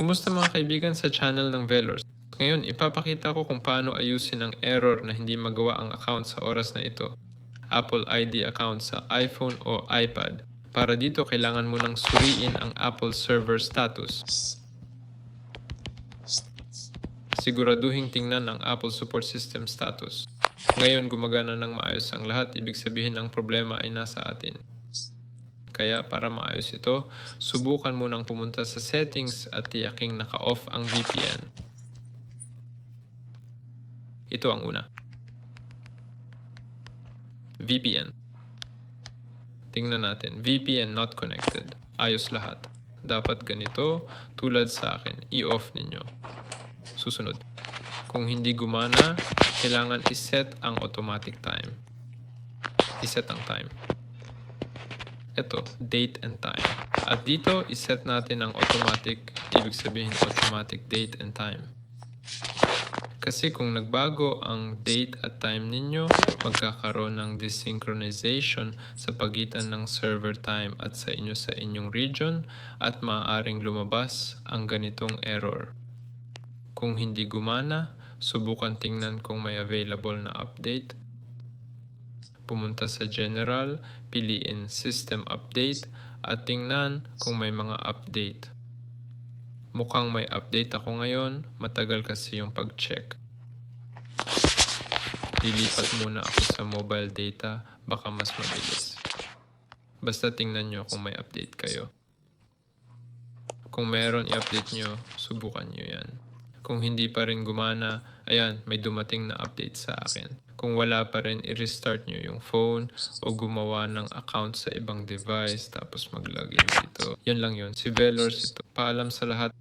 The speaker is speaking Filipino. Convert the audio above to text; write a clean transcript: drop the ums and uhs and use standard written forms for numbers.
Kumusta mga kaibigan sa channel ng Velors? Ngayon, ipapakita ko kung paano ayusin ang error na hindi magawa ang account sa oras na ito. Apple ID account sa iPhone o iPad. Para dito, kailangan mo nang suriin ang Apple server status. Siguraduhin tingnan ang Apple Support System status. Ngayon, gumagana ng maayos ang lahat, ibig sabihin ang problema ay nasa atin. Kaya para maayos ito, subukan mo nang pumunta sa settings at tiyaking naka-off ang VPN. Ito ang una. VPN. Tingnan natin. VPN not connected. Ayos lahat. Dapat ganito, tulad sa akin. I-off ninyo. Susunod. Kung hindi gumana, kailangan iset ang automatic time. Iset ang time. Ito, date and time. At dito, iset natin ang automatic, ibig sabihin automatic date and time. Kasi kung nagbago ang date at time ninyo, magkakaroon ng desynchronization sa pagitan ng server time at sa inyong region at maaaring lumabas ang ganitong error. Kung hindi gumana, subukan tingnan kung may available na update. Pumunta sa General, piliin System Update at tingnan kung may mga update. Mukhang may update ako ngayon, matagal kasi yung pag-check. Lilipat muna ako sa mobile data, baka mas mabilis. Basta tingnan nyo kung may update kayo. Kung meron i-update nyo, subukan nyo yan. Kung hindi pa rin gumana, ayan, may dumating na update sa akin. Kung wala pa rin, i-restart nyo yung phone o gumawa ng account sa ibang device tapos mag-login dito. Yan lang yun. Si Velors ito. Paalam sa lahat.